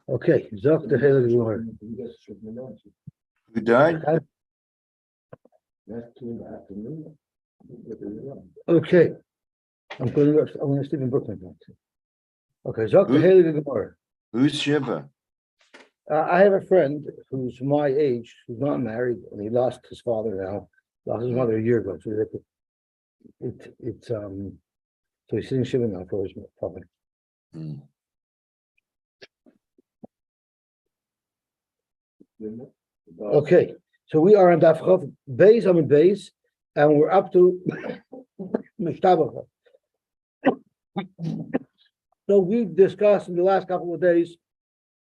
Okay, Zok the Heilige Gemara. Who died? Okay, I'm going to sleep in Brooklyn. Okay, Zok the Heilige Gemara. Who's Shiva? I have a friend who's my age, who's not married, and he lost his father now, lost his mother a year ago. So so he's sitting Shiva now for his father. Okay, so we are on Daf Chav Beis Amud Beis, and we're up to Mishtabacha. So we've discussed in the last couple of days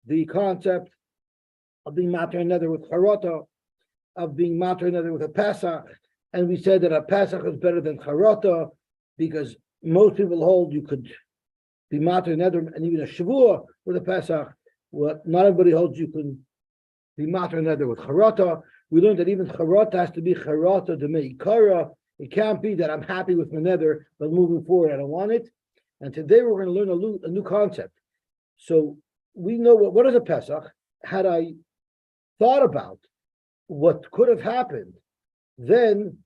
the concept of being matter another with Charata, of being matter another with a Pesach, and we said that a Pesach is better than Charata because most people hold you could be matter another and even a Shavua with a Pesach. What not everybody holds you can be matter another with Charata. We learned that even Charata has to be Charata de Meikara. It can't be that I'm happy with my nether, but moving forward I don't want it. And today we're going to learn a new concept. So we know what is a Pesach. Had I thought about what could have happened, then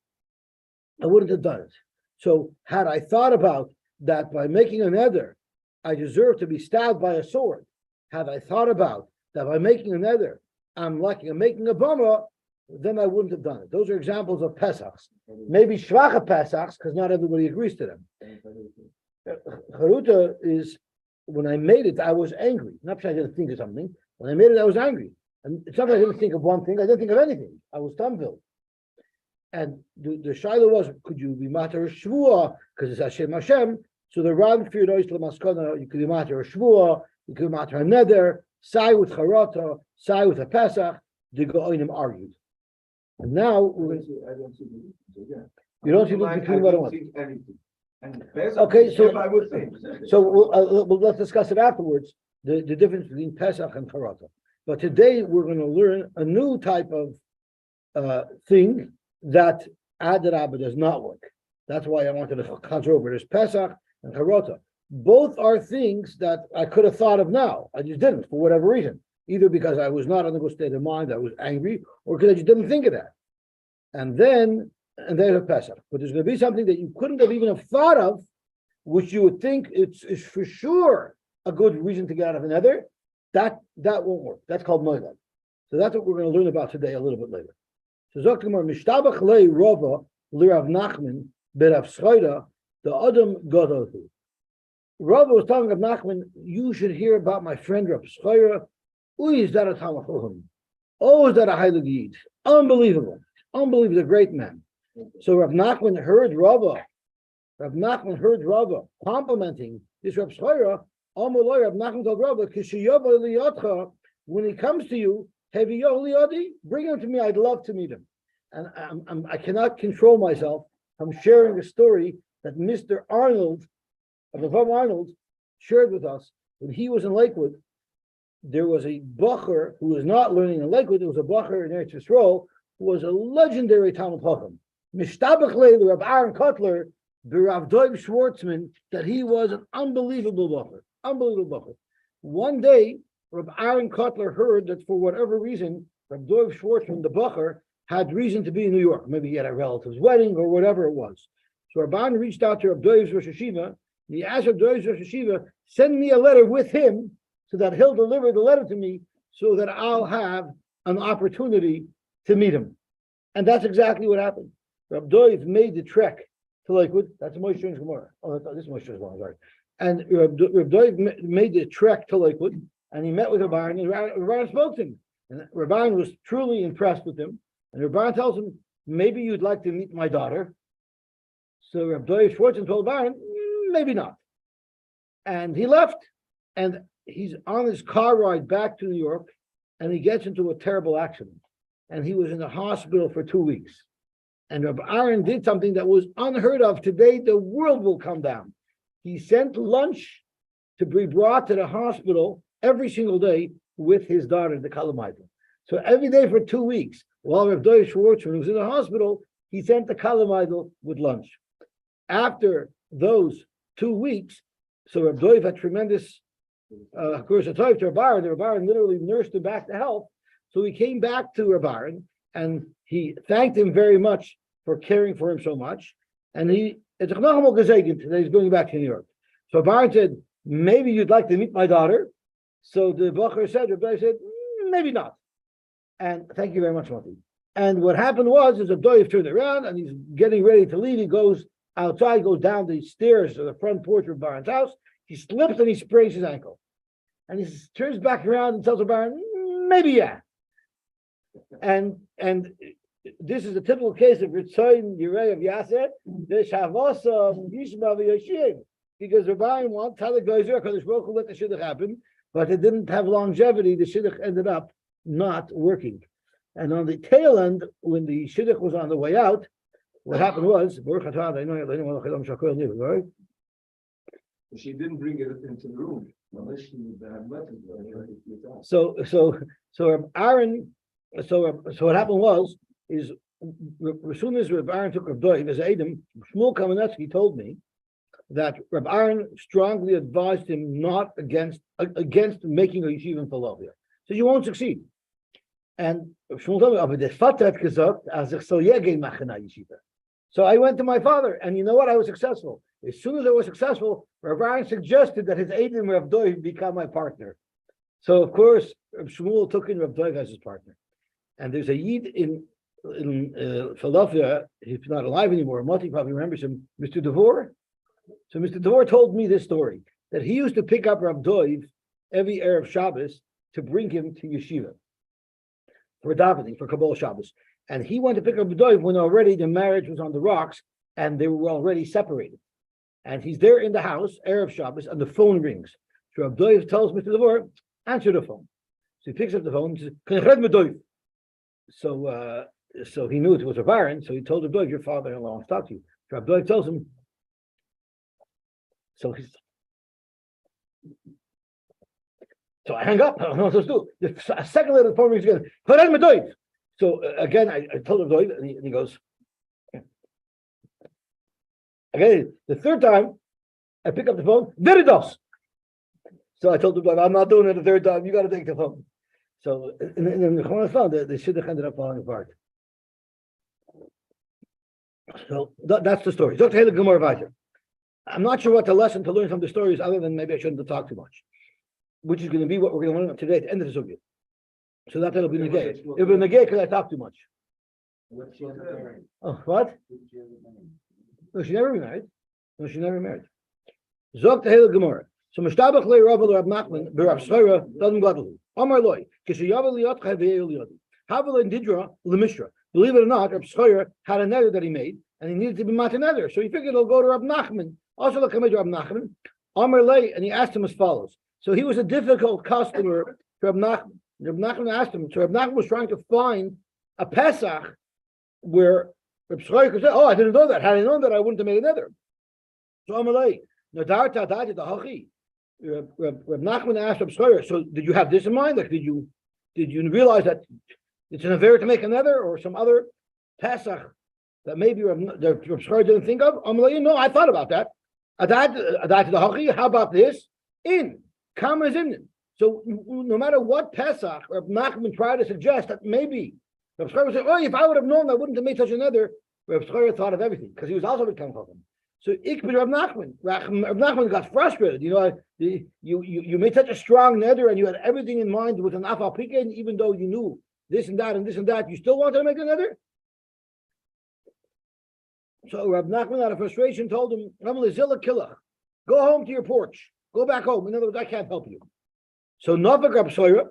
I wouldn't have done it. So had I thought about that by making a nether, I deserve to be stabbed by a sword. Had I thought about that by making a nether, I'm making a bama, then I wouldn't have done it. Those are examples of Pesachs. Maybe Shvacha Pesachs, because not everybody agrees to them. Charuta is, when I made it, I was angry. Not because I didn't think of something. When I made it, I was angry. And it's not that I didn't think of one thing, I didn't think of anything. I was dumbfilled. And the Shiloh was, could you be matter Shvua? Because it's Hashem Hashem. So the Ram feared Oisla Maskana, you could be matter Shvua, you could be matter Neder, Sai with Charata, Sai with a Pesach, the Goinim argued. And now we're going to, I don't see you don't see the between what I want. Okay, so I would say. So let's discuss it afterwards, the difference between Pesach and Charata. But today we're going to learn a new type of thing that Adarabah does not work. That's why I wanted to conjure over. There's Pesach and Charata. Both are things that I could have thought of now. I just didn't for whatever reason. Either because I was not in a good state of mind, I was angry, or because I just didn't think of that. And there's a Pesach. But there's going to be something that you couldn't have even have thought of, which you would think it's for sure a good reason to get out of another. That won't work. That's called Moilad. So that's what we're going to learn about today a little bit later. So Zoktamar Mishtabach Lei Rova Lirav Nachman Berav Schoida the Adam Godotu. Rava was telling Rav Nachman, you should hear about my friend Rav Schoira. Is that a Talmud? Oh, is that a Heilig Yid? Unbelievable. Unbelievable, a great man. So Rav Nachman heard Rava. Rav Nachman heard Rava complimenting this Rav Schoira. Amaloi Rav Nachman told Rava, when he comes to you, bring him to me. I'd love to meet him. And I cannot control myself from sharing a story that Mr. Arnold, of the Rav Arnold, shared with us. When he was in Lakewood, there was a bacher who was not learning in Lakewood. There was a bacher in Eretz Yisrael who was a legendary Talmud Chacham. Mishtabach Leil, Rav Aaron Kotler, Rav Doiv Schwartzman, that he was an unbelievable bacher. Unbelievable bacher. One day, Rav Aaron Kotler heard that for whatever reason, Rav Doiv Schwartzman, the bacher, had reason to be in New York. Maybe he had a relative's wedding or whatever it was. So Rabban reached out to Rav Doiv's Rosh Hashiva. He asked Rav Doiv's Rosh Hashiva, send me a letter with him so that he'll deliver the letter to me so that I'll have an opportunity to meet him. And that's exactly what happened. Rav Doiv made the trek to Lakewood. That's Moshe Shrin's Gemara. Oh, this is Moshe Shrin's Gemara, sorry. And Rav Doiv made the trek to Lakewood, and he met with Rabban, and Rabban spoke to him. And Rabban was truly impressed with him. And Rabban tells him, maybe you'd like to meet my daughter. So Rav Doiv Schwartzen told Rabban, maybe not. And he left. And he's on his car ride back to New York, and he gets into a terrible accident. And he was in the hospital for 2 weeks. And Rabbi Aaron did something that was unheard of. Today, the world will come down. He sent lunch to be brought to the hospital every single day with his daughter, the Kalamaita. So every day for 2 weeks, while Rav Doiv Schwartzman was in the hospital, he sent the Kalamaita with lunch. After those 2 weeks, so Rav Doiv had tremendous Of course, it's like to Rabbaran. The Rabbaran literally nursed him back to health. So he came back to Rabbaran and he thanked him very much for caring for him so much. And it's that he's going back to New York. So Rabbaran said, maybe you'd like to meet my daughter. So the Bacher said, Rabbi said, maybe not. And thank you very much, Mati. And what happened was, is a doif turned around and he's getting ready to leave. He goes outside, goes down the stairs to the front porch of Baran's house. He slips and he sprains his ankle. And he turns back around and tells the Baron, maybe yeah. And this is a typical case of Ritzoin Yirei of Yasser, the Shavosam Yishma v'Yoshim, because the Baron wants how the Geyser, because Baruch Hu let the shidduch happen, but it didn't have longevity. The shidduch ended up not working. And on the tail end, when the shidduch was on the way out, what happened was, right? She didn't bring it into the room. So Aaron, so what happened was, is as soon as Reb Aaron took Reb Doiv as Adam, Shmuel Kamenetsky told me that Reb Aaron strongly advised him not against making a yeshiva in Philadelphia. So you won't succeed. And Shmuel told me, aber der Vater hat gesagt, als ich soll gehen machen a yeshiva. So I went to my father, and you know what? I was successful. As soon as I was successful, Rav Aaron suggested that his aide and Rav Doiv become my partner. So of course, Rav Shmuel took in Rav Doiv as his partner. And there's a Yid in Philadelphia, he's not alive anymore. Moti probably remembers him, Mr. DeVore. So Mr. DeVore told me this story, that he used to pick up Rav Doiv every Erev Shabbos to bring him to yeshiva for davening, for Kabbalah Shabbos. And he went to pick up Doiv when already the marriage was on the rocks and they were already separated. And he's there in the house, Erev Shabbos, and the phone rings. So Rabbi Doiv tells Mr. Devor, answer the phone. So he picks up the phone and says, Can I read Doiv? So he knew it was a Aaron, so he told Rabbi Doiv, your father-in-law wants to talk to you. So Rabbi Doiv tells him, so I hang up. I don't know what to do. A second later, the phone rings again. Can I read Doiv? So again, I told him Doiv, and he goes, again, the third time, I pick up the phone, Veridos. So I told him, I'm not doing it the third time, you got to take the phone. So in the phone, the shidduch ended up falling apart. So that's the story. I'm not sure what the lesson to learn from the story is, other than maybe I shouldn't have talked too much, which is going to be what we're going to learn today at the end of the sugya. So that'll be negay. It will negay because I talk too much. Oh, what? No, she never remarried. Zog the Hale Gemara. So Mishtabach le Rav Rab Nachman b'Rav Shchira doesn't godly. Amar loy kishayav liyot chayvei liyot. Havel in Nidrei leMishra. Believe it or not, Rav Shchira had a nether that he made, and he needed to be mat nether. So he figured he'll go to Rab Nachman. Also, look at Rab Nachman. Amar lay, and he asked him as follows. So he was a difficult customer to Rab Nachman. Rab Nachman asked him. So Rab Nachman was trying to find a Pesach where Reb Shchira could say, "Oh, I didn't know that. Had I known that, I wouldn't have made another." So Amalei, Nadar Tadad the Hachi. Reb Nachman asked Reb Shchira, "So did you have this in mind? Like, did you realize that it's an affair to make another, or some other Pesach that maybe Reb Shchira didn't think of?" Amalei, no, I thought about that. Adad the Hachi. How about this? In Kama is in. So no matter what Pesach Reb Nachman tried to suggest that maybe Reb Shchira would say, "Oh, if I would have known, I wouldn't have made such another." Reb Shchira thought of everything because he was also a Kamchachim. So Ikbid Reb Nachman. Reb Nachman got frustrated. You made such a strong nether, and you had everything in mind with an afal pikein, even though you knew this and that and this and that, you still wanted to make another. So Reb Nachman, out of frustration, told him, "Go home to your porch. Go back home. In other words, I can't help you." So Nafak Reb Shchira.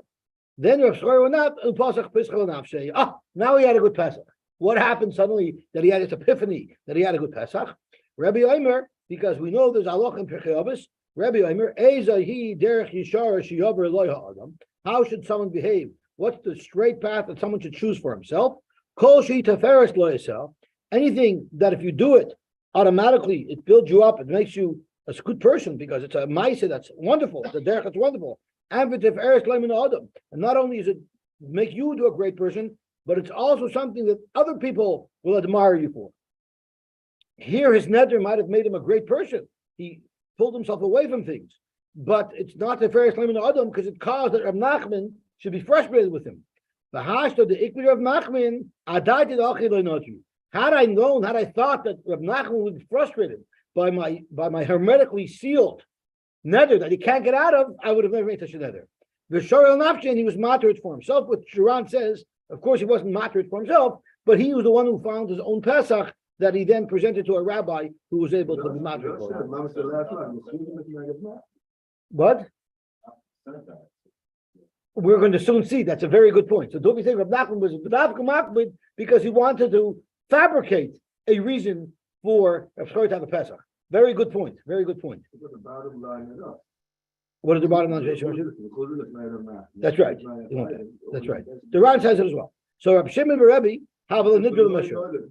Then Rav Shchira went out and Pasach Pischal Nafshe. Now he had a good Pesach. What happened suddenly that he had this epiphany that he had a good Pesach? Rabbi Omer, because we know there's Aloch and Pirchei Avos. Rabbi Omer, Ezahi Derech Yishara Shiyaber Eloi Ha'adam. How should someone behave? What's the straight path that someone should choose for himself? Kol Shi Teferes Lo Yisel. Anything that if you do it, automatically it builds you up. It makes you a good person because it's a Maisa that's wonderful. It's a Derech that's wonderful. And not only does it make you into a great person, but it's also something that other people will admire you for. Here, his neder might have made him a great person. He pulled himself away from things. but it's not the fairest limit of Adam because it caused that Rab Nachman should be frustrated with him. The hashta the ikri of Nachman, had I known, had I thought that Rab Nachman would be frustrated by my hermetically sealed nether that he can't get out of, I would have never made such a nether. The Shorel Nafshin, he was moderate for himself, which Sharon says, of course, he wasn't moderate for himself, but he was the one who found his own Pesach that he then presented to a rabbi who was able to be moderate for him. What? We're going to soon see. That's a very good point. So don't be saying Rab Nachman was Makbid because he wanted to fabricate a reason for Rav Shlomo to have a Pesach. Very good point. Very good point. What is the bottom line? That's right. That's right. The Ran says it as well. So Rab Shimon Rebbe have a Nidrei Mashur.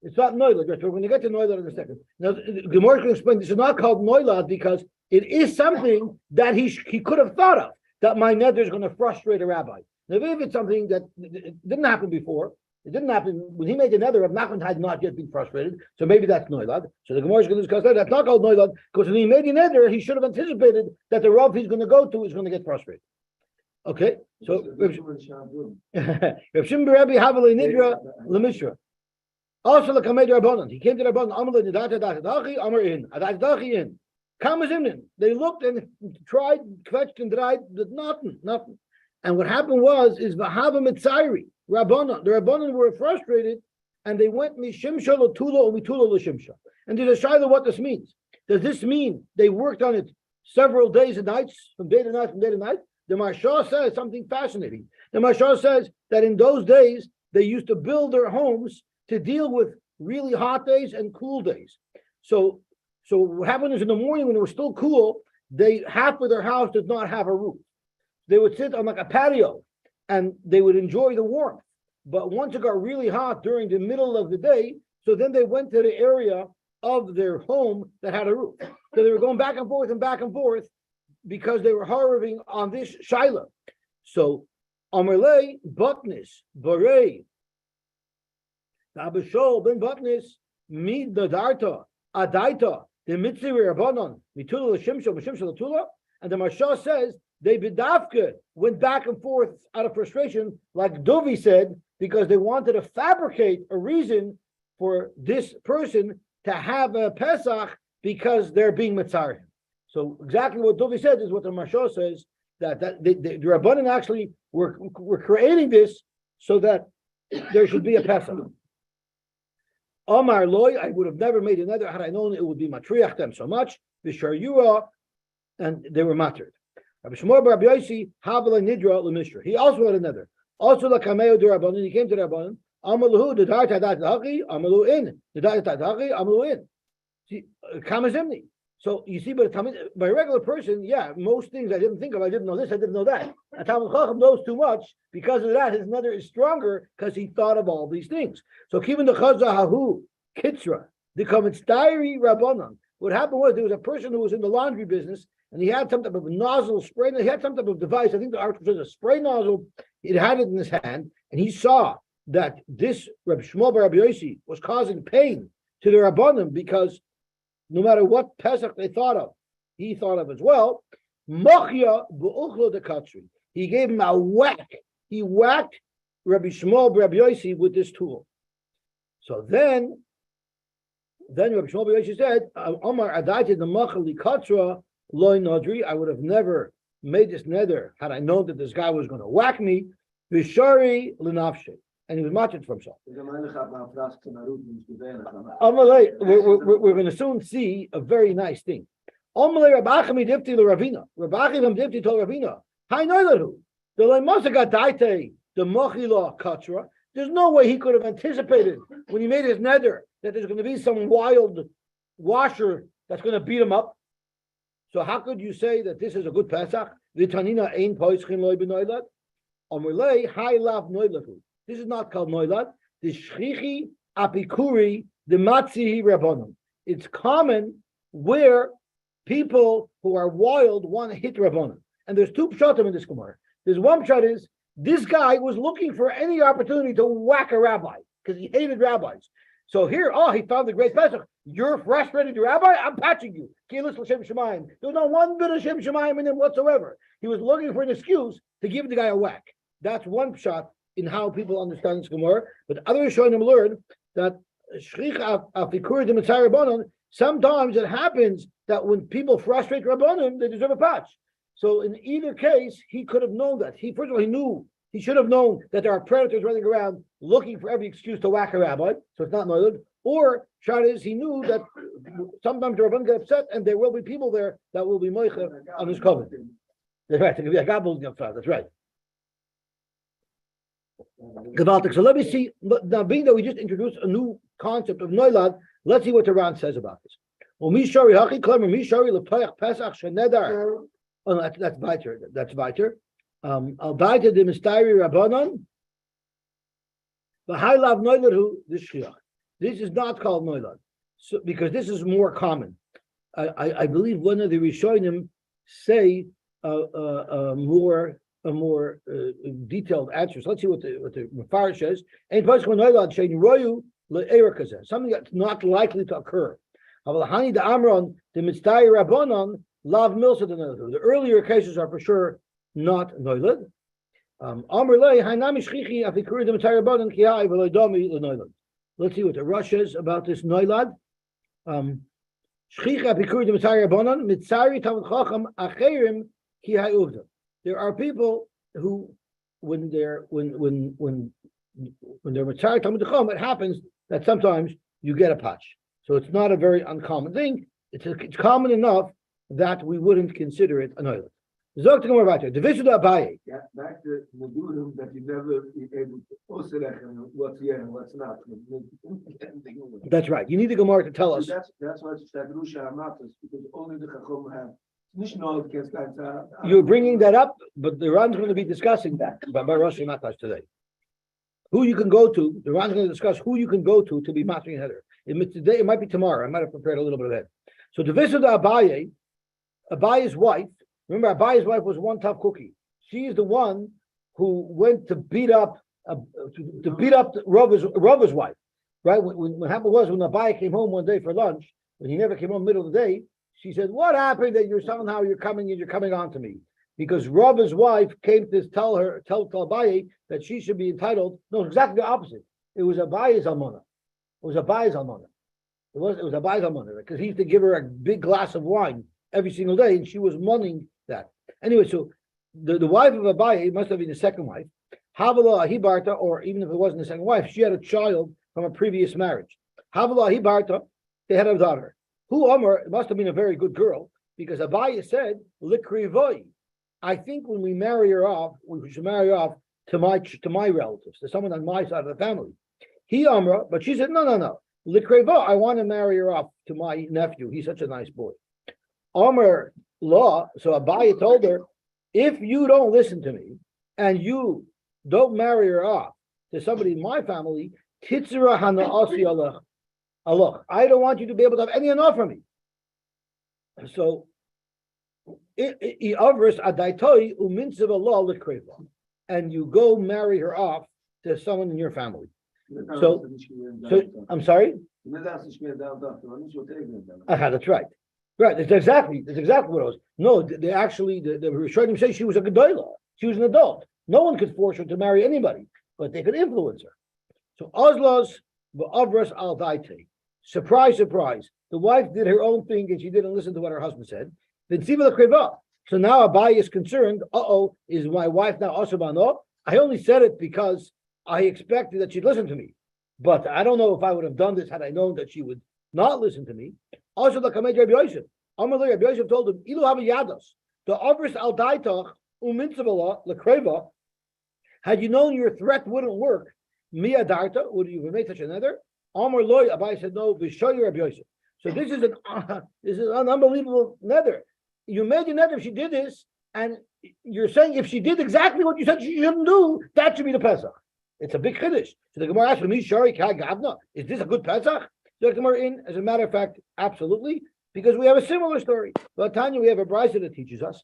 It's not Noilad. We're going to get to Noilad in a second. Now, the Gemara can explain this is not called Noilad because it is something that he could have thought of, that my nether is going to frustrate a rabbi. Now, if it's something that didn't happen before, it didn't happen when he made the nether. Rab Nachman had not yet been frustrated, so maybe that's Noilad. So the Gemara is going to discuss that. That's not called Noilad because when he made the nether, he should have anticipated that the Rav he's going to go to is going to get frustrated. Okay, so Rav Shimon Rebbe Havale Nidra Lemishra. Also, the Kamed Rabbanan. He came to Rabbanan. Amalei Nidata Dachi Amar in Adat Dachi in. Kamazimnin. They looked and tried, fetched and dried, but nothing. And what happened is Vahava Mitzairi. Rabbanan. The Rabbanan were frustrated, and they went Mishimsha Latula or Mitula Lashimsha. And there's a shayla what this means. Does this mean they worked on it several days and nights, from day to night, The Maharsha says something fascinating. The Maharsha says that in those days they used to build their homes to deal with really hot days and cool days. So what happened is in the morning when it was still cool, half of their house did not have a roof. They would sit on like a patio and they would enjoy the warmth. But once it got really hot during the middle of the day, so then they went to the area of their home that had a roof. So they were going back and forth because they were harving on this shaila. So Amarlei Botnis Barei Abishol Ben Botnis Mid Dadarta Adaita the Mitzri Rabbanon Mitula Shimsha B'Shimsha Latula, and the Maharsha says they bidafka went back and forth out of frustration, like Dovi said, because they wanted to fabricate a reason for this person to have a Pesach because they're being Mitzarim. So exactly what Dovi said is what the Maharsha says, that the Rabbanan actually were creating this so that there should be a Pesach. Omar Loy, I would have never made another had I known it would be matriach them so much. Vishar Yura, and they were mattered. Rabbi Shmuel bar Rabbi Yosy Havela Nidra Lemishra. He also had another. Also the Kameo de Rabbanan. He came to Rabbanan. Amaluhu the Dar Tadat Haki Amalu in the Dar Tadat Haki Amalu in. See, Kamazimni. So you see, by a regular person, yeah, most things I didn't think of. I didn't know this. I didn't know that. And Talmud Chacham knows too much. Because of that, his nether is stronger because he thought of all these things. So even the Chazahahu Kitzra, the Kamitzdari Rabbanan. What happened was there was a person who was in the laundry business and he had some type of nozzle spray. He had some type of device. I think the article says a spray nozzle. It had it in his hand, and he saw that this Rabbi Shmuel bar Rabbi Yosy was causing pain to the Rabbanan because no matter what Pesach they thought of, he thought of as well. Machya bu'uchlo de katri. He gave him a whack. He whacked Rabbi Shmuel bar Rabbi Yosy with this tool. So then Rabbi Shmuel bar Yosy said, Omar adayte the machali katra loy nodri. I would have never made this nether had I known that this guy was going to whack me. Vishari linafshe. And he was matched for himself. We're going to soon see a very nice thing. There's no way he could have anticipated when he made his nether that there's going to be some wild washer that's going to beat him up. So how could you say that this is a good Pesach? This is not called Noilad. The Shchichi Apikuri, the Matzihi Rabbanon. It's common where people who are wild want to hit Rabbanon. And there's two pshatim in this Gemara. There's one pshat is, this guy was looking for any opportunity to whack a rabbi because he hated rabbis. So here, he found the great Pesach. You're frustrated, Rabbi. I'm patching you. Kilis l'shem shemayim. There was not one bit of shem shemayim in him whatsoever. He was looking for an excuse to give the guy a whack. That's one shot in how people understand this Gemara. But others showing him learn that sometimes it happens that when people frustrate Rabbanim, they deserve a patch. So in either case, he could have known that. He should have known that there are predators running around looking for every excuse to whack a rabbi. So it's not noiled. Or shot is he knew that sometimes the Rabbanim get upset and there will be people there that will be moicha on his covenant. That's right. That's right. Gewaltig. So let me see. Now, being that we just introduced a new concept of Noilad, let's see what the Ran says about this. Oh, that's weiter. That's weiter. Al weiter the mysteri Rabbanon. The high love Noilad who this shliach. This is not called Noilad, so because this is more common. I believe one of the Rishonim say more detailed answers. Let's see what the Mefarish says. Something that's not likely to occur. The earlier cases are for sure not noilad. Let's see what the Rush says about this noilad. There are people who, when they're retired Talmud Chacham, it happens that sometimes you get a patch. So it's not a very uncommon thing. It's common enough that we wouldn't consider it an oil. Zog to go about it. Division of Abaye. Yeah, back to Nedarim that you never be able to osirech and what's here and what's not. That's right. You need the Gemara to tell us. That's why it's that Rusha Amatas, because only the Chacham have. You're bringing that up, but the Ran's going to be discussing that by Rosh Hashanah today. Who you can go to, the Ran's going to discuss who you can go to be mastering header. Today, it might be tomorrow. I might have prepared a little bit of that. So the visit of Abaye's wife, remember Abaye's wife was one tough cookie. She is the one who went to beat up Rava's wife. Right? What happened was when Abaye came home one day for lunch, when he never came home middle of the day, she said, "What happened that you're coming on to me?" Because Rava's wife came to tell Abaye that she should be entitled. No, exactly the opposite. It was Abaye's almana. It was Abaye's almana because he used to give her a big glass of wine every single day, and she was monning that. Anyway, so the wife of Abaye must have been the second wife. Havala Ahibarta, or even if it wasn't the second wife, she had a child from a previous marriage. Havala Ahibarta, they had a daughter. Who Omer must have been a very good girl, because Abaye said, "Likrivoi." I think when we marry her off, we should marry her off to my relatives, to someone on my side of the family. He Omer, but she said, no. Likrevo, I want to marry her off to my nephew. He's such a nice boy. Omer law, so Abaye told her, if you don't listen to me and you don't marry her off to somebody in my family, titzra hana asi Allah. I don't want you to be able to have any enough from me. So, and you go marry her off to someone in your family. So I'm sorry. That's right. Right. That's exactly what it was. No, they actually the Rishonim say she was a gedola. She was an adult. No one could force her to marry anybody, but they could influence her. So Ozlos v'avras al daite. Surprise, surprise. The wife did her own thing and she didn't listen to what her husband said. Then Siva Kreva. So now Abaye is concerned. Is my wife now Asabano? I only said it because I expected that she'd listen to me. But I don't know if I would have done this had I known that she would not listen to me. Also, the Kamed Rabbi Yosef. Amalei Rabbi Yosef told him, Ilu Haba Yados, the Avris al Daitach, Uminzavala, Lakreva. Had you known your threat wouldn't work, Mia Darta, would you have made such another? Amar Loy, Abaye said, no, Vishoy Rabbi Yosef. So this is an unbelievable nether. You made a nether if she did this, and you're saying if she did exactly what you said she shouldn't do, that should be the Pesach. It's a big chiddush. So the Gemara asked me, Shari Kai Gavna, is this a good Pesach? So the Gemara as a matter of fact, absolutely, because we have a similar story. But Tanya, we have a brisa that teaches us.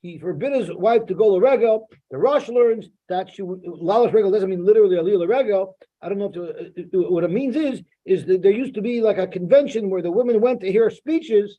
he forbid his wife to go l'regel. The Rosh learns that Lala's regel doesn't mean literally a l'regel. I don't know what it means is that there used to be like a convention where the women went to hear speeches,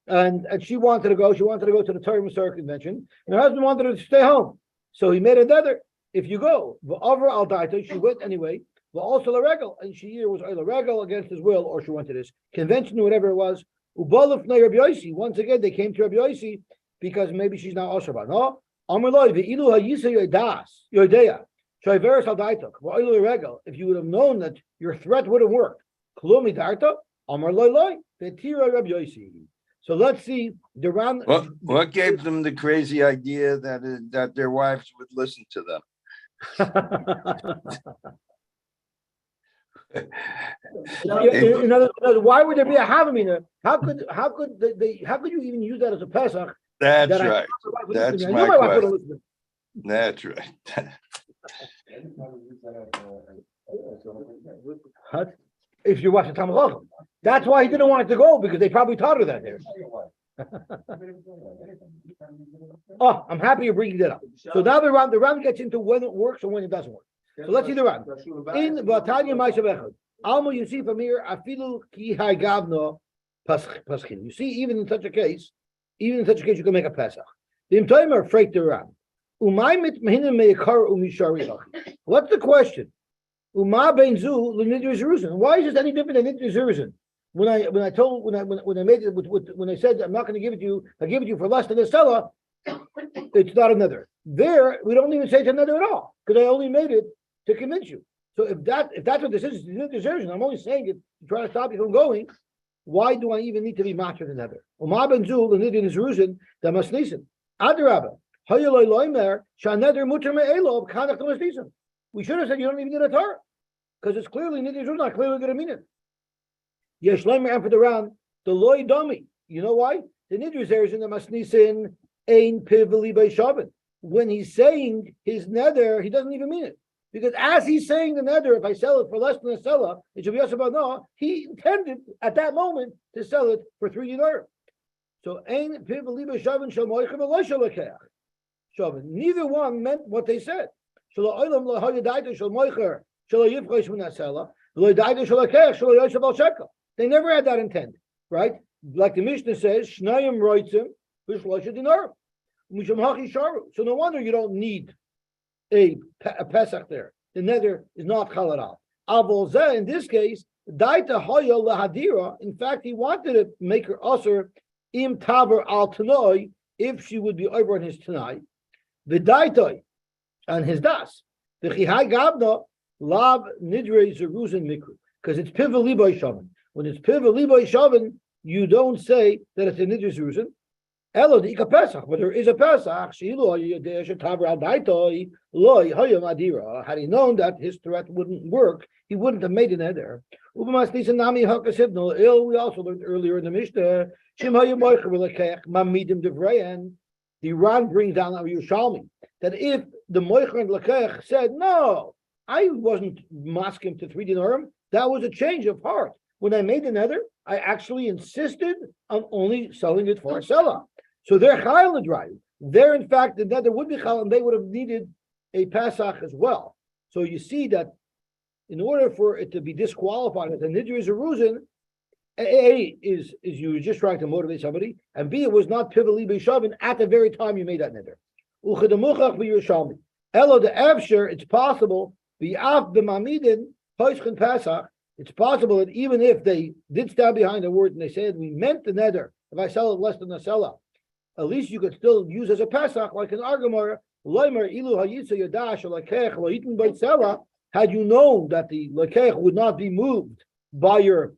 and she wanted to go. She wanted to go to the Torah Musar convention, and her husband wanted her to stay home. So he made a nether. If you go, over al daita, she went anyway. But also the regal, and she either was either regal against his will, or she went to this convention, or whatever it was. Ubaluf na Rabbi Yosy. Once again, they came to Rabbi Yosy because maybe she's now also about no. Amaloi ve'ilu hayisa yodas yodeya shayveres al daitok ve'ilu regal. If you would have known that your threat wouldn't work, klumi darta amar loy loy vetira Rabbi Yosy. So let's see the round. What gave them the crazy idea that their wives would listen to them? In other words, why would there be a Havamina? How could you even use that as a Pesach? That's right. That's my question. That's right. If you watch the Talmud, that's why he didn't want it to go, because they probably taught her that there. Oh, I'm happy you're bringing that up. So now the round gets into when it works and when it doesn't work. So let's see the round. In Vatanya Ma'ashavechad, Alma you see from here, Afilu ki gavno paschin. You see, even in such a case, you can make a Pesach. The Imtoim are afraid to run. What's the question? Uma benzu l'nidrei zeruzin. Why is this any different than nidrei zeruzin? When I made it when I said I'm not going to give it to you, I give it to you for less than a seller, it's not another. There we don't even say it's another at all, because I only made it to convince you. So if that's what this is, nidrei zeruzin. I'm only saying it to try to stop you from going. Why do I even need to be master than another? Uma benzu l'nidrei zeruzin that must nissen. Adarabah. We should have said you don't even need a Torah, because it's clearly Nidrei not clearly going to mean it. Yesh Leimer for the round the loy dummy. You know why? The Nidrei is in the Masnisin ein pivali by Shabbat. When he's saying his nether, he doesn't even mean it, because as he's saying the nether, if I sell it for less than a seller, it should be also about no. He intended at that moment to sell it for 3 dinar. So ein pivali by Shabbat shel moichem lo shalakach. Neither one meant what they said. They never had that intent, right? Like the Mishnah says, so no wonder you don't need a Pesach there. The nether is not chalal. In this case, in fact, he wanted to make her usher im taber al tanoi, if she would be over on his tanai. The daitoi and his das. The chihai gabna lav nidrei zeruzin mikru, because it's piva liboy shavan. When it's piva liboy shavan, you don't say that it's a nidrei zeruzin. Elo the ika pesach, but there is a pesach. Shilu yodei shetaver al daitoi loy hayom adira. Had he known that his threat wouldn't work, he wouldn't have made it there. Ubamas nisa nami hakasibno. We also learned earlier in the Mishnah. Shim hayom moicher v'lekech mamidim devreyen. The Ran brings down Yerushalmi that if the Moicher and Lekech said, no, I wasn't masking to 3 dinarim, that was a change of heart. When I made the nether, I actually insisted on only selling it for a seller. So they're Chayil Nidrei. There, in fact, the nether would be Chayil, and they would have needed a Pesach as well. So you see that in order for it to be disqualified as a Nidrei Zeruzin, A is you were just trying to motivate somebody, and B, it was not pivali b'shavin at the very time you made that neder. Uchedemuchach b'yushalmi. Elo the Evsher, it's possible b'af b'mamidin poischen Pesach. It's possible that even if they did stand behind the word and they said we meant the neder, if I sell it less than a seller, at least you could still use as a Pesach like an Argamar. Loimer ilu hayitza yadash lekech lo yitin by seller. Had you known that the lekech would not be moved by your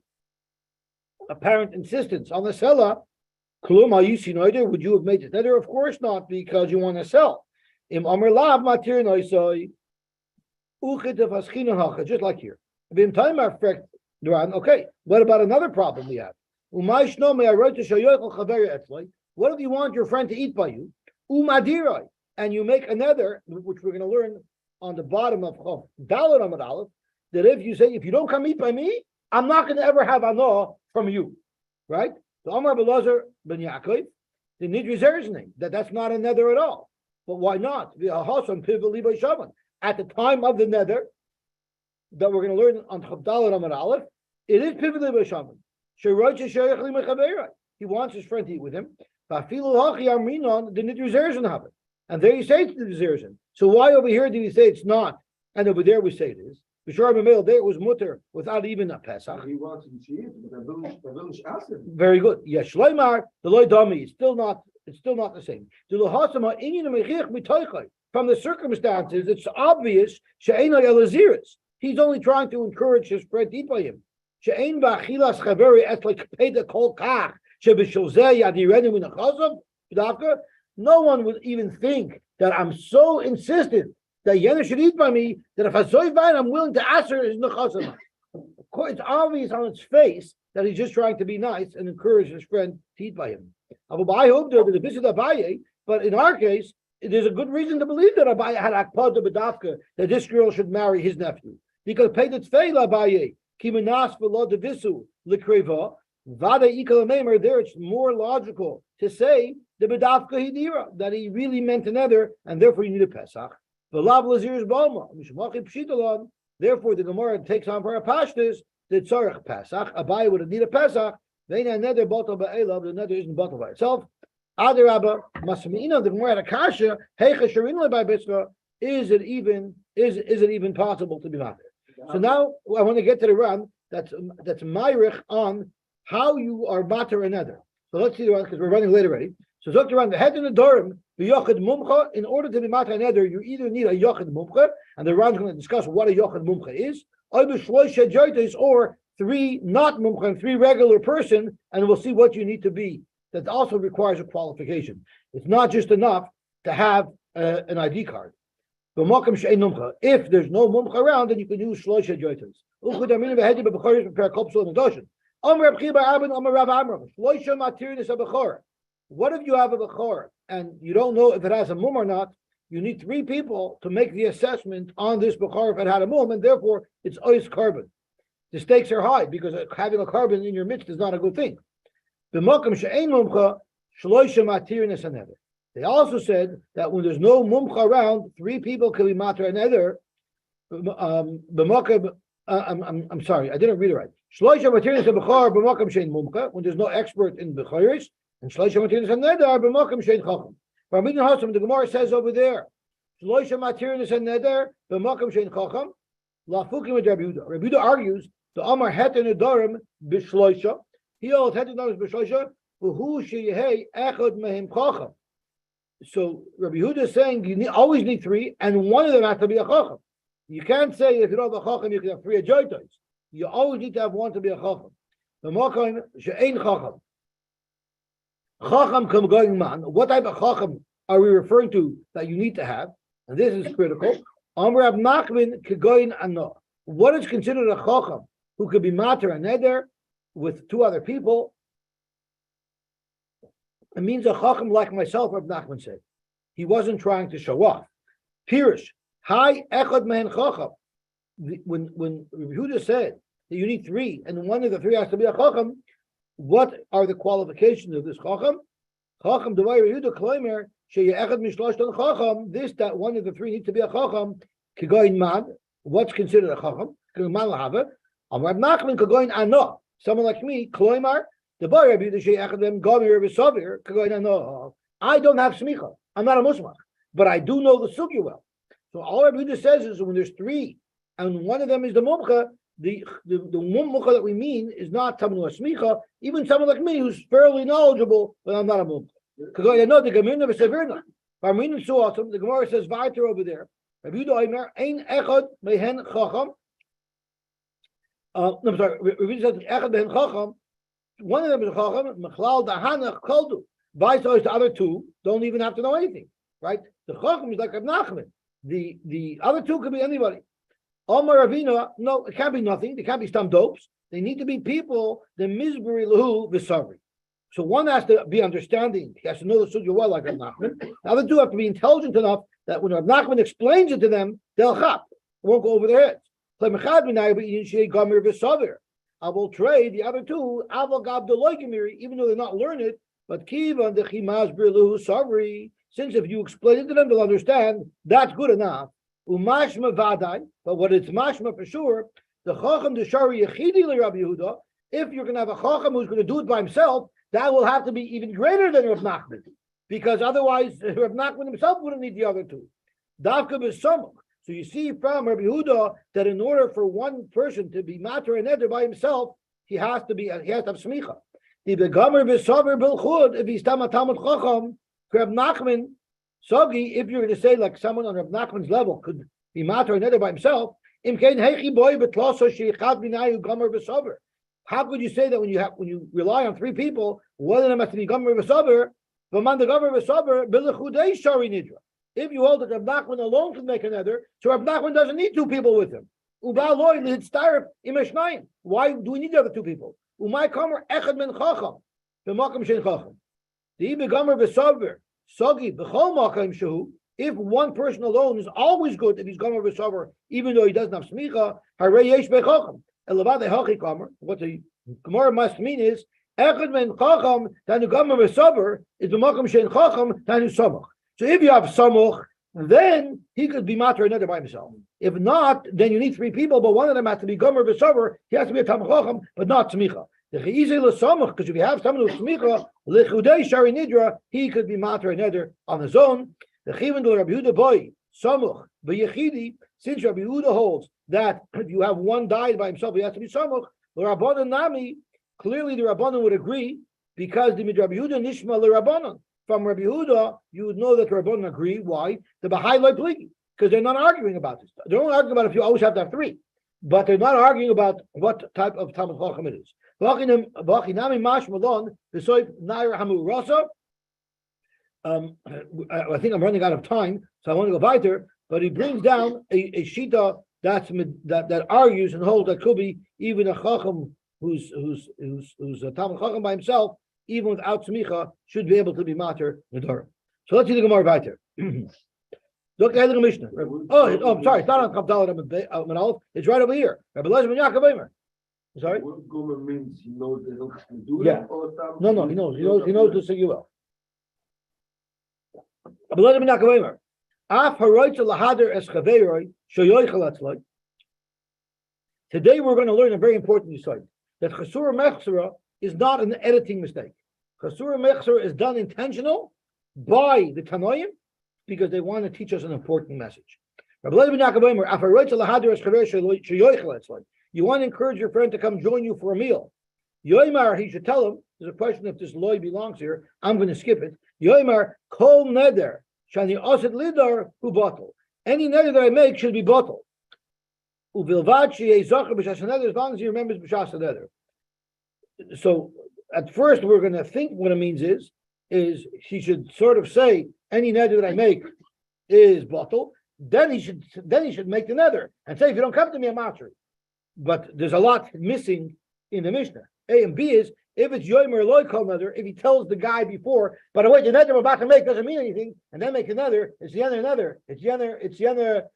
apparent insistence on the seller, would you have made it nether? Of course not, because you want to sell. Just like here. Okay, what about another problem we have? What if you want your friend to eat by you? And you make another, which we're going to learn on the bottom of Dalet Amud Aleph, that if you say, if you don't come eat by me, I'm not going to ever have anah from you, right? So Amar Belazar ben Yaakov, the Nidrei Zerzning, that's not a nether at all. But why not? At the time of the nether that we're going to learn on Chavdal Ramad Aleph, it is Pivot Shaman. He wants his friend to eat with him. The Nidrei Zerzin have it. And there you say it's the Zerzin. So why over here do we say it's not? And over there we say it is. B'shar Mamel, there it was mutter without even a Pesach. He wants to see it, but the village asked him. Very good. Yes, Shleimar, the loy dami, it's still not the same. From the circumstances, it's obvious he's only trying to encourage his friend to eat by him. No one would even think that I'm so insistent that Yenna should eat by me that if I soy vine, I'm willing to answer his nechazim. It's obvious on its face that he's just trying to be nice and encourage his friend to eat by him. But in our case, there's a good reason to believe that Abaye had akpad bedafka, that this girl should marry his nephew. Because paid its fail Abaye, kimenas v'lo devisu likreva, vada ikal meimer. There, it's more logical to say the bedafka hidira, that he really meant another, and therefore you need a pesach. V'lav lazir's boma mishmachi pshitalan. Therefore, the Gemara takes on for a pashtus the tzarich pesach. Abaye would need a pesach. Then another bottle ba'elav, the nether isn't bottle by itself. Adarabba masmina, the Gemara kasha heicha sharinle by bitzra. Is it even possible to be matter? So now I want to get to the run that's myrich on how you are matter another. So let's see the run because we're running late already. So Dr. Run, the head in the Nedarim, the yochid mumcha. In order to be matter another, you either need a yochid mumcha, and the Ran's going to discuss what a yochid mumcha is, or three not mumcha and three regular person, and we'll see what you need to be. That also requires a qualification. It's not just enough to have an ID card. If there's no mumcha around, then you can use shloisha joitos. What if you have a bechor and you don't know if it has a mum or not? You need three people to make the assessment on this bechor if it had a mum, and therefore it's ois carbon. The stakes are high because having a carbon in your midst is not a good thing. They also said that when there's no mumcha around, three people can be matter another. I'm sorry, I didn't read it right. When there's no expert in bechoris, and the Gemara says over there, Rabbi argues the Amar heter nedarim b'shloisha. He holds heter nedarim b'shloisha. Who sheyehei echad mehem chacham. So Rabbi Yehuda is saying you always need three, and one of them has to be a chacham. You can't say if you don't have a chacham, you can have three ajoitos. You always need to have one to be a chacham. The makom she'ein chacham. Chacham kam going man. What type of chacham are we referring to that you need to have? And this is critical. Amar Rab Nachman kegoyin ano. What is considered a chacham who could be mater and neder with two other people? It means a chacham like myself, Rab Nachman said. He wasn't trying to show off. Pirish, hi echad mehen chacham. When Yehuda said that you need three, and one of the three has to be a chacham, what are the qualifications of this chacham? Chacham devay Yehuda kloimer sheye echad mishloshton chacham. This that one of the three needs to be a chacham. Kegoyin man. What's considered a chacham? Kegoyin man lahava. Amar Rab Nachman kegoyin ano. Someone like me, kloimer. I don't have smicha. I'm not a musmach, but I do know the sugya well. So all Rabbi Yehuda says is when there's three, and one of them is the mumcha, the mumcha that we mean is not someone who smicha, even someone like me who's fairly knowledgeable, but I'm not a mumcha. Because I know the Gemara never said very nice. The Gemara says Viter over there. Rabbi Yehuda Omer ein echad mehen chacham. I'm sorry. Rabbi Yehuda says echad mehen chacham. One of them is a chacham, Mechlal Dahanach Koldu. Vice versa, the other two don't even have to know anything, right? The chacham is like Rab Nachman. The other two could be anybody. Omar Ravina, no, it can't be nothing. They can't be stam dopes. They need to be people, the Mizburi Lahu Visavri. So one has to be understanding. He has to know the sugya well, like Rab Nachman. The other two have to be intelligent enough that when Rab Nachman explains it to them, they'll chap. It won't go over their heads. I will trade the other two, even though they're not learned, But kivan the chimas brilu sabri. Since if you explain it to them, they'll understand. That's good enough. Umashma vadai. But what it's mashma for sure, the chacham the shari yechidi Rabbi Yehuda. If you're going to have a chacham who's going to do it by himself, that will have to be even greater than Rav Nachman, because otherwise Rav Nachman himself wouldn't need the other two. Davka b'samach. So you see from Rabbi Yehuda that in order for one person to be matter and neder by himself, he has to have smicha. The begamer b'saver bilchud, if he's tam talmud chacham, Rav Nachman sogi. If you're going to say like someone on Rav Nachman's level could be matter and neder by himself, imkein heichi boy betlaso sheichad b'nayu gamer b'saver. How could you say that when you rely on three people, one of them has to be gomer v'saber, v'man the gomer v'saber b'lechudei shari nidra. If you hold that Rav Nachman alone can make another, so Rav Nachman doesn't need two people with him. Uba loy litztaref imeshnayim. Why do we need the other two people? Umay kamer echad men chacham b'makam shen chacham. The gomer v'saber sogi b'chol makam shehu. If one person alone is always good, if he's gomer v'saber, even though he doesn't have smicha, harei yesh b'chacham. What the Gemara must mean is echad men chacham tanu gomer v'saber is b'makam shen chacham tanu samach. So if you have samach, then he could be matter another by himself. If not, then you need three people, but one of them has to be gomer v'saber. He has to be a talmid chacham, but not smicha. The chiyizei l'samach, because if you have someone who's smicha lechudei shari nidra, he could be matter another on his own. The chiyuv to Rabbi Yehuda boy samach b'yechidi, since Rabbi Yehuda holds that if you have one died by himself, he has to be samach. The Rabbanan nami, clearly the Rabbanan would agree, because the Rabbi Yehuda nishma l'Rabbanan. From Rabbi Yehuda, you would know that the Rabbanan agree. Why? The Bahai loy pligi, because they're not arguing about this. They're only arguing about if you always have to have three, but they're not arguing about what type of talmid chacham it is. I think I'm running out of time, so I want to go weiter. But he brings down a shita that argues and holds that could be even a chacham who's a talmid chacham by himself, even without smicha, should be able to be mater Nedarim. So let's see the Gemara weiter. Look at the Mishnah. Oh, I'm sorry. It's not on Kabbalah. It's right over here. Rabbi Lezer ben Yaakov Eimer. Sorry. What Gomer means, he knows the hilchos Nedarim. Yeah. No, he knows. He knows the Seguel. Rabbi Lezer ben Yaakov Eimer. Today we're going to learn a very important insight, that Chasura Mechsera is not an editing mistake. Chasura Mechsera is done intentional by the Tanoim because they want to teach us an important message. You want to encourage your friend to come join you for a meal. Yoimar, he should tell him, there's a question if this loy belongs here, I'm going to skip it. Yoimar, kol neder, shani oset lidar hu bottle. Any neder that I make should be bottle. Uvilvad she zocher b'shas neder, as long as he remembers b'shas neder. So at first we're going to think what it means is he should sort of say any neder that I make is bottle. Then he should make the neder and say, if you don't come to me, I'm matzri. But there's a lot missing in the Mishnah. A and B is if it's yomer loy kol neder, if he tells the guy before, by the way, the neder I'm about to make doesn't mean anything, and then make another, it's the other neder, it's the other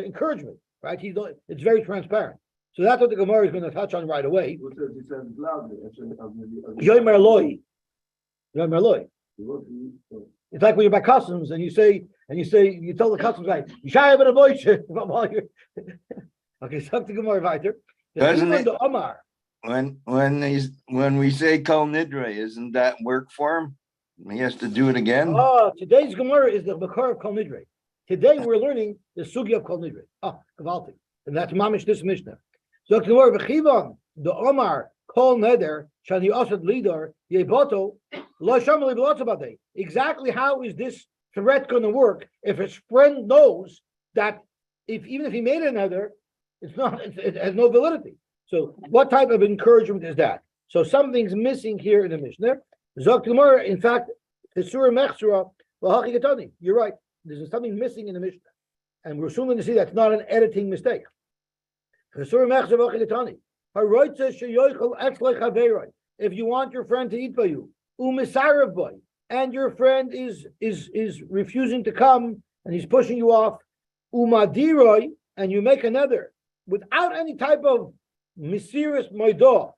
encouragement, right? It's very transparent. So that's what the Gemara is going to touch on right away. Yomer loy. It's like when you're by customs and you tell the customs guy, "Yishai ben Moshe." Okay, so the Gemara weiter. Doesn't it? When we say Kol Nidrei, isn't that work for him? He has to do it again. Today's Gemara is the Makar of Kol Nidrei. Today we're learning the Sugi of Kol Nidrei. Gavalti, and that's Mamish this Mishnah. So the Gemara v'chivan the Omar Kol Neder shani osad lidar yeboto lo shamali b'lotzabadei. Exactly how is this threat going to work if his friend knows that even if he made another, it has no validity. So what type of encouragement is that? So something's missing here in the Mishnah. Zok Gemara, in fact, Tesura Mechsura, you're right. There's something missing in the Mishnah. And we're soon going to see that's not an editing mistake. If you want your friend to eat by you, and your friend is refusing to come and he's pushing you off, and you make another without any type of mysterious moidah,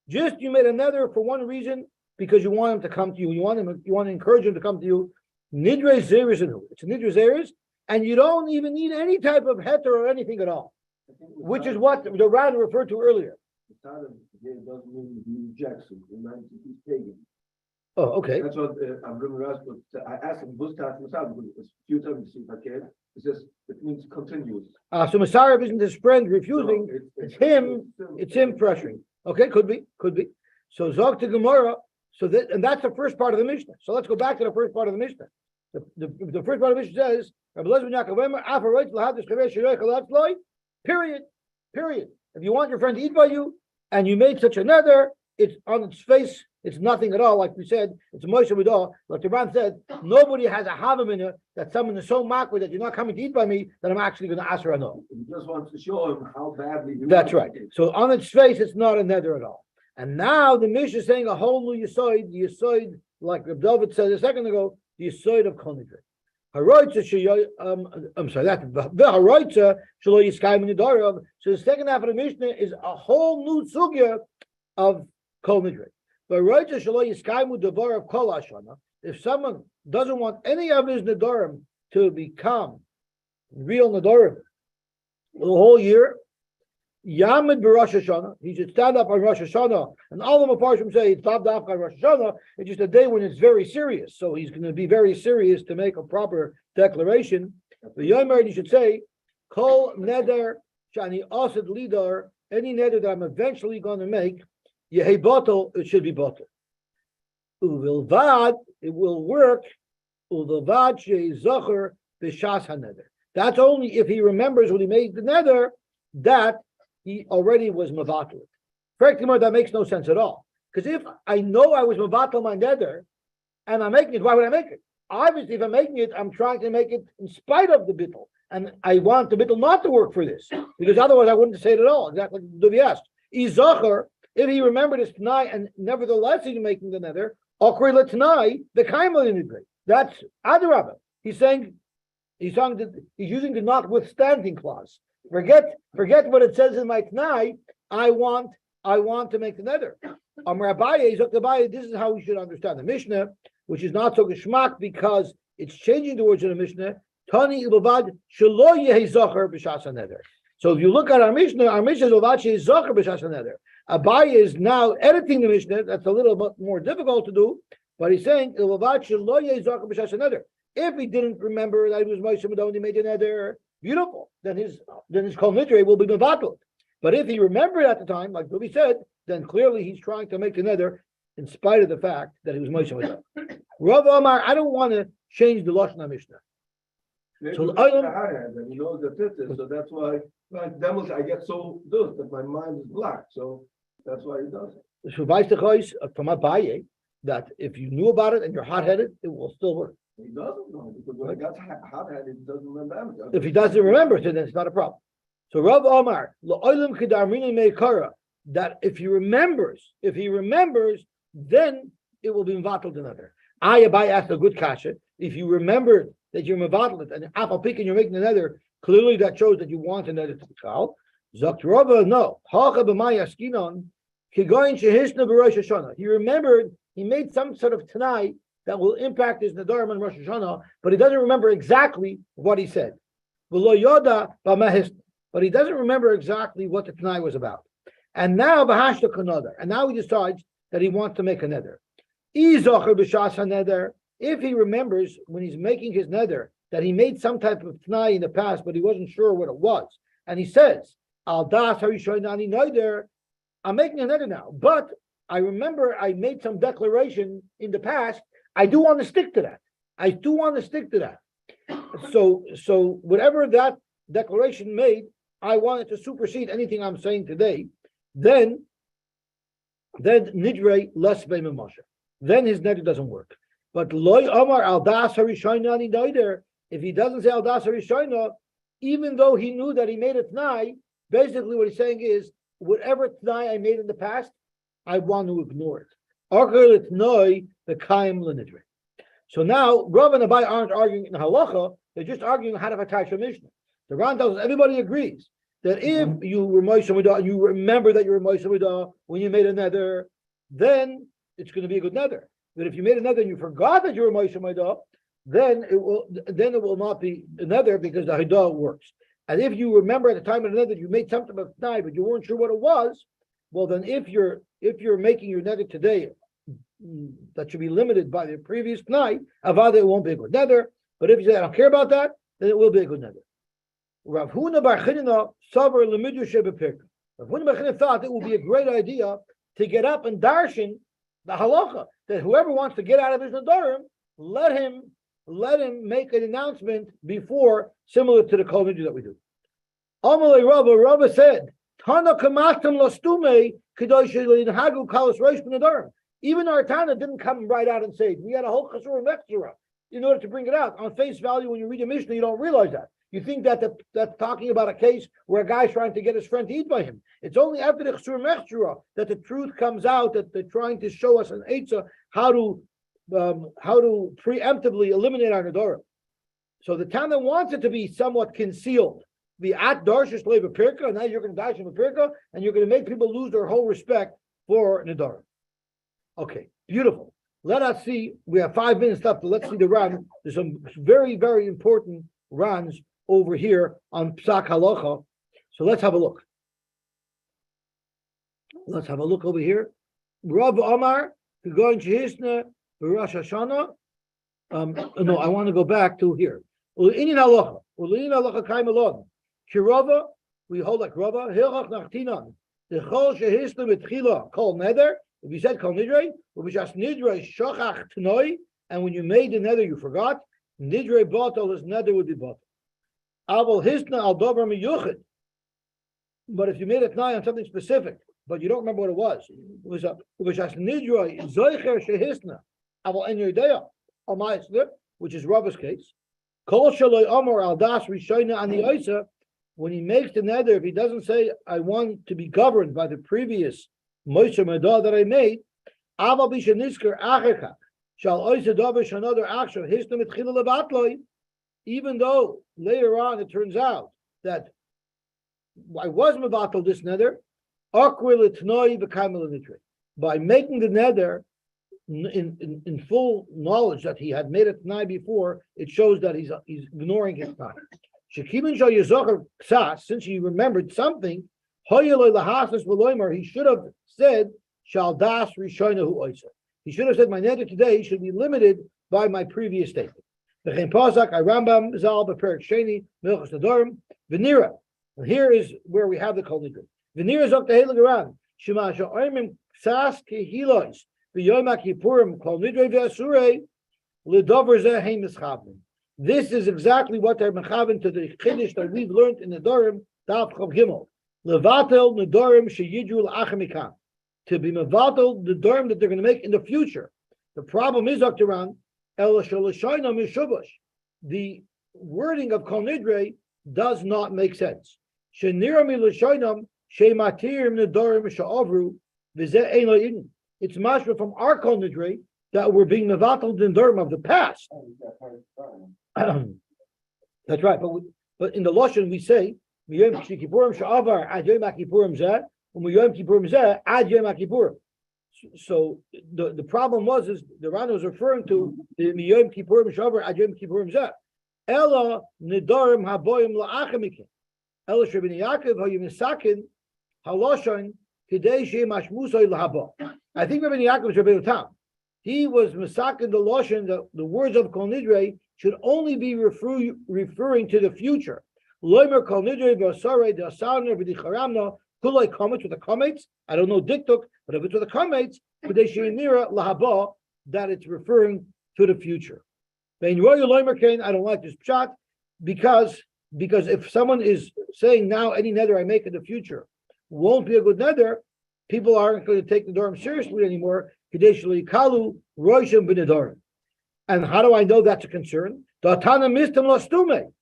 just you made another for one reason, because you want him to come to you. You want to encourage him to come to you. Nidrei zeres and who? It's a nidrei zeres, and you don't even need any type of heter or anything at all, which is what the Ran referred to earlier. The start of here doesn't mean he rejects him. It means he's pagan. Oh, okay. That's what I'm bringing asked. I asked him, Bustat Masad, a few times to see if I can. He says it means continuous. So Masarab isn't his friend refusing, No, it's him pressuring. Okay, could be. So Zog to Gemara, and that's the first part of the Mishnah. So let's go back to the first part of the Mishnah. The first part of the Mishnah says, period. If you want your friend to eat by you, and you made such a nether, it's on its face, it's nothing at all. Like we said, it's a Moshe Midah. Like the Ran said, nobody has a havamina that someone is so makwa that you're not coming to eat by me that I'm actually going to ask her a no. He just wants to show him how badly he That's wants right. it. So on its face, it's not a nether at all. And now the Mishnah is saying a whole new Yosy, the Yosy, like Reb David said a second ago, the Yosy of Kol Nidrei. I'm sorry, that's the Haroitza Shelo Yiskayim Nedarim. So the second half of the Mishnah is a whole new sugya of Kol Nidrei. If someone doesn't want any of his Nedarim to become real Nedarim the whole year, Yamid b'Rosh Hashanah, he should stand up on Rosh Hashanah, and all of the Parshim say it's Tav Dafka on Rosh Hashanah. It's just a day when it's very serious, so he's going to be very serious to make a proper declaration. The Yomer, he should say, Kol Neder Shani Asid Lidar, any neder that I'm eventually going to make, Yehi Bottle, it should be bottle. Uvilvad, it will work. Uvilvad Shei Zocher B'Shas HaNeder. That's only if he remembers when he made the neder that he already was Mavatal. Correct, that makes no sense at all. Because if I know I was Mavatal my nether and I'm making it, why would I make it? Obviously, if I'm making it, I'm trying to make it in spite of the bittul. And I want the bittul not to work for this. Because otherwise I wouldn't say it at all. Exactly what Duvi asked. Izacher, if he remembered his Tanai and nevertheless he's making the nether, Okri Tanai, the Kaimel Nidrei. That's Adarabah. He's using the notwithstanding clause. Forget what it says in my Tanai. I want to make the nether. Abaye, this is how we should understand the Mishnah, which is not so geschmack because it's changing the words in the Mishnah. Tani ilbavad shelo yehi zocher b'shas haneder. So if you look at our Mishnah is ilbavad shehi zocher b'shas haneder. Abaye is now editing the Mishnah. That's a little bit more difficult to do, but he's saying ilbavad shelo yehi zocher b'shas haneder. If he didn't remember that he was Moshe Midah when he made the nether, beautiful. Then his Kol Nidrei will be mevatel. But if he remembered at the time, like Ruby said, then clearly he's trying to make the nether in spite of the fact that he was Moshe Midah. Rav Amar, I don't want to change the Lashon HaMishnah. So he knows the tittis, so that's why like demos I get so dust that my mind is black. So that's why he does it. So vice the choice from Abaye that if you knew about it and you're hot-headed, it will still work. He doesn't know because when he got hot-headed, he doesn't remember. If he doesn't remember, then it's not a problem. So Rav Amar, that if he remembers, then it will be mevatel the nether. Abaye asked a good kasha. If you remember that you're mevatel it and apple pick and you're making the nether, clearly that shows that you want the nether to be kal. Zakt Rava, no. He remembered he made some sort of tanai that will impact his Nedarim on Rosh Hashanah, but he doesn't remember exactly what he said. But he doesn't remember exactly what the Tanai was about. And now Bahashta Kanadar. And now he decides that he wants to make a nether. If he remembers when he's making his nether that he made some type of Tanai in the past, but he wasn't sure what it was. And he says, Al Das Harishoinani Neder, I'm making a nether now. But I remember I made some declaration in the past. I do want to stick to that. So whatever that declaration made, I wanted to supersede anything I'm saying today. Then Nidrei less Moshe. Then his nether doesn't work. But loy Amar al das harishoinani neider. If he doesn't say al das harishoina, even though he knew that he made a t'nai, basically what he's saying is whatever t'nai I made in the past, I want to ignore it. So now Rav and Abai aren't arguing in halacha; they're just arguing how to attach a Mishnah. The Ran tells us everybody agrees that if you were Moshe Midah and you remember that you were Moshe Midah when you made a nether, then it's going to be a good nether. But if you made a nether and you forgot that you were Moshe Maidah, then it will not be a nether because the Haidah works. And if you remember at the time of the nether you made something of tonight, but you weren't sure what it was, well then if you're making your nether today, that should be limited by the previous night, Avada, it won't be a good nether. But if you say I don't care about that, then it will be a good nether. Rav Huna bar Chinina savar lemidu shebepirka. Rav Huna bar Chinina thought it would be a great idea to get up and darshan the halacha that whoever wants to get out of his Nedarim, let him make an announcement before, similar to the Kol Nidrei that we do. Amalei Rava said, Tana kamatam lastume kadosh linhagu kalas roish b'Nedarim. Even our Tana didn't come right out and say it. We had a whole chasur mechzura in order to bring it out. On face value, when you read a Mishnah, you don't realize that. You think that that's talking about a case where a guy's trying to get his friend to eat by him. It's only after the chasur mechzura that the truth comes out, that they're trying to show us an eitzah how to preemptively eliminate our Nedarim. So the Tana wants it to be somewhat concealed. The at darshish leva pirka, and now you're going to dash a pirka, and you're going to make people lose their whole respect for Nedarim. Okay, beautiful. Let us see. We have 5 minutes left, but let's see the Ran. There's some very, very important Rans over here on Psak Halacha. So let's have a look. Let's have a look over here. Rav Amar, Kugon Shehisna, Rosh Hashanah. No, I want to go back to here. Ulinin Halacha. Ulinin Halacha Kaim Alon. Kirova, we hold like Rava. Hilchach Nachtinan. The Chol Shehisna Mitchila, Kol Neder. If you said Kol Nidrei, just Nidrei Shochach Tnoi, and when you made the nether, you forgot, Nidrei Batal, his nether would be Batal. Aval Hisna Al Dover Miyuchid. But if you made a Tnai on something specific, but you don't remember what it was just Nidrei Zoicher Shehisna Aval En Yodea Al Ma'asler, which is Rava's case. Kol Shaloi Amor Al Das Rishayna Ani Oisa, when he makes the nether, if he doesn't say, I want to be governed by the previous Moshe Maidah that I made, Aval Bishanisker Acherka shall Oisa Davish another action Hisna Mitchila Levatloi, even though later on it turns out that I was Mevatel this nether, Akwil Tnoi V'Kamel Nidrei. By making the nether in full knowledge that he had made it tonight before, it shows that he's ignoring his time. Shekimin Shal Yezocher Ksas, since he remembered something, he should have said, Shal Das Rishonahu Oisa. He should have said, my nether today should be limited by my previous statement. Rambam Zal Beperek Sheni Milchus Nedarim Venira. Here is where we have the Kol Nidrei. Venira Zok Tehel Garan Shema Sha'oimim Ksas Kehilois V'Yom HaKippurim Kol Nidrei V'Asurei L'Dover Zeh Heim Mischavim. This is exactly what they're mechaven to the Chiddush that we've learned in Nedarim Daf Chav Gimel. Levatel Nedarim Sheyidru L'Achemikam. To be mevatel the Nedarim that they're going to make in the future. The problem is, Dr. Ran, the wording of Kol Nidrei does not make sense. It's mashma from our Kol Nidrei that we're being mevatel the Nedarim of the past. That's right, but in the Lashon we say Miyom Kippurim Sha'avar Ad Yom HaKippurim Zeh U'Miyom Kippurim Zeh Ad Yom HaKippurim. So the problem was the Ran was referring to the Miyom Kippurim Sha'avar Ad Yom Kippurim Zeh Ela Nedarim Haboyim La'achemikim Ela Shebini Yaakov Hayim Misakin Halashon Kidei Sheim Hashmusay Lahaba. I think Rabbi Yaakov is Rabbi Tam. He was Misakin the Lashon, the words of Kol Nidrei should only be referring to the future. Loimer Kol Nidrei v'asarei d'asarner v'dicharamna kulay comments with the comments. I don't know diktuk, but if it's with the comments, k'dei she'inira lahaba, that it's referring to the future. I don't like this pshat because if someone is saying now any nether I make in the future won't be a good nether, people aren't going to take the Nedarim seriously anymore. K'dei she'likalu roishim b'nedarim. And how do I know that's a concern? The Tana mistam lastume.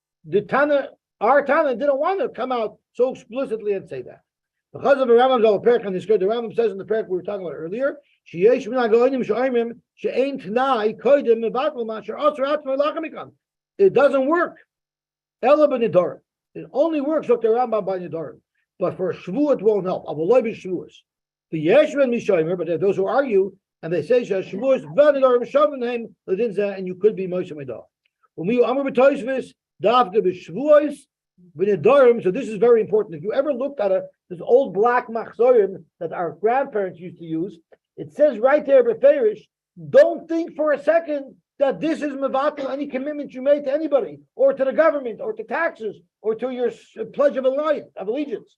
Our Tana didn't want to come out so explicitly and say that. Because of the Rambam Zal Perek, and the Rambam says in the Perek we were talking about earlier, it doesn't work. Ela b'nedarim. It only works with the Rambam by Nedarim. But for Shvu it won't help. The Yeshua Mishomer, but there are those who argue And they say Shavuos v'nedarim shavim and you could be Moshe Medah. When we amar b'toisvis davka b'shvuos v'nedarim. So this is very important. If you ever looked at this old black machzorim that our grandparents used to use, it says right there b'ferish. Don't think for a second that this is mevatel any commitment you made to anybody, or to the government, or to taxes, or to your pledge of allegiance.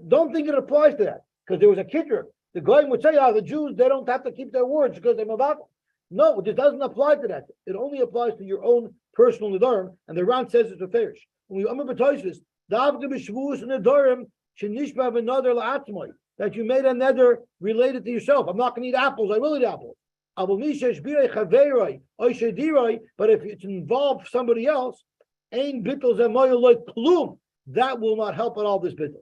Don't think it applies to that, because there was a kicker. The guy would say, the Jews, they don't have to keep their words because they're mevatel. No, it doesn't apply to that. It only applies to your own personal nedarim, and the Ran says it's a ferish. When we amar b'toisvis, davka b'shvuos nedarim shenishba v'nadar la'atzmai, that you made a neder related to yourself. I'm not going to eat apples. I will eat apples. But if it's involved somebody else, that will not help at all this bittul.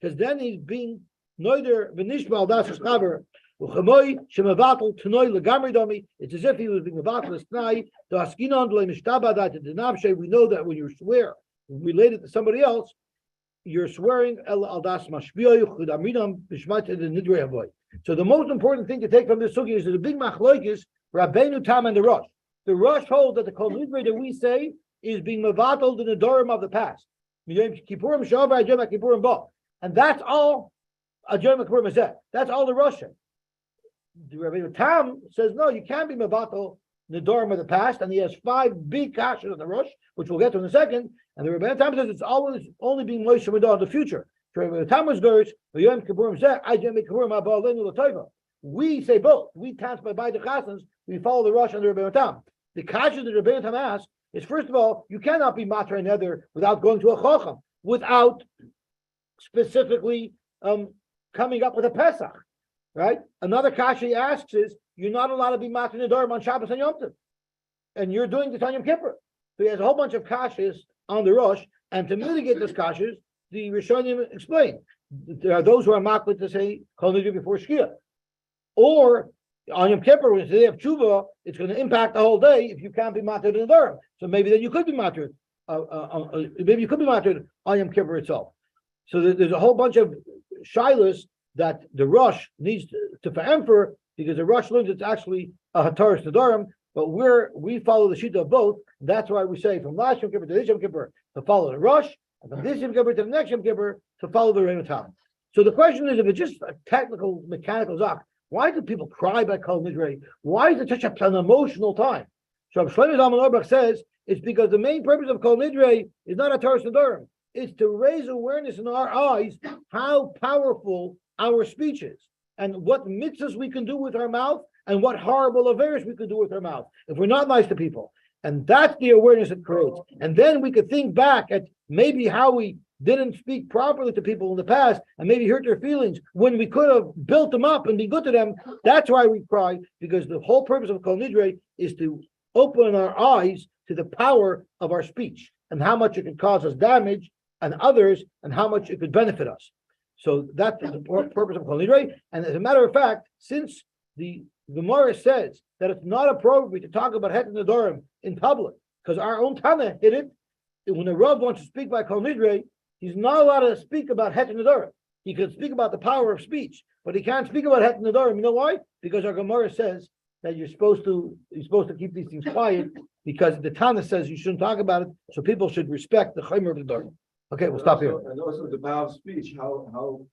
Because then he's being noider v'nishma das chaver. It's as if he was being mevatel snai. We know that when you swear related to somebody else, you're swearing al das mashbiya yuchud Nidrei. So the most important thing to take from this sugi is that the big machlokes Rabbeinu Tam and the Rosh. The Rosh holds that the Kol Nidrei that we say is being mevatel the nedarim of the past. And that's all Ajayim Kippurim is that. That's all the Rosh said. The Rabbeinu Tam says no, you can't be mevatel nedarim of the past, and he has 5 big kashas on the Rosh, which we'll get to in a second. And the Rabbeinu Tam says it's always only being Moshe Medah in the future. We say both. We task by the chasans. We follow the Rosh and the Rebbeinu Tam. The kasha that Rebbeinu Tam asks is, first of all, you cannot be matra and nether without going to a chacham, without specifically coming up with a Pesach, right? Another kasha he asks is, you're not allowed to be matra and nedarim on Shabbos and Yom Tov, and you're doing this on Yom Kippur. So he has a whole bunch of kashas on the Rosh, and to mitigate those kashas, the Rishonim explain. There are those who are maklit to say Kol Nidrei before Shkia, or on Yom Kippur, when it's the day of Tshuva, it's going to impact the whole day if you can't be matir in the Nedarim. So maybe then you could be matir. Maybe you could be matir on Yom Kippur itself. So there's a whole bunch of shilas that the Rosh needs to for, because the Rosh learns it's actually a hataris Nedarim, but we follow the shita of both. That's why we say from last Yom Kippur to this Yom Kippur to follow the Rosh, and from this Yom Kippur to the next Yom Kippur to follow the Rebbeinu Tam. So the question is, if it's just a technical, mechanical zak, why do people cry by Kol Nidrei? Why is it such an emotional time? So Shlomo Zalman Auerbach says it's because the main purpose of Kol Nidrei is not a Taras Nedarim. It's to raise awareness in our eyes how powerful our speech is, and what mitzvahs we can do with our mouth, and what horrible affairs we can do with our mouth if we're not nice to people. And that's the awareness it creates. And then we could think back at maybe how we didn't speak properly to people in the past and maybe hurt their feelings when we could have built them up and be good to them. That's why we cry, because the whole purpose of Kol Nidrei is to open our eyes to the power of our speech and how much it could cause us damage and others and how much it could benefit us. So that's the purpose of Kol Nidrei. And as a matter of fact, since the Gemara says that it's not appropriate to talk about Het Nedarim in public, because our own Tana hit it, when the Rav wants to speak by Kol Nidrei, he's not allowed to speak about Het Nedarim. He can speak about the power of speech, but he can't speak about Het Nedarim. You know why? Because our Gemara says that you're supposed to keep these things quiet, because the Tana says you shouldn't talk about it, so people should respect the Chaymer of the Nedarim. Okay, we'll stop here. And also the power of speech, how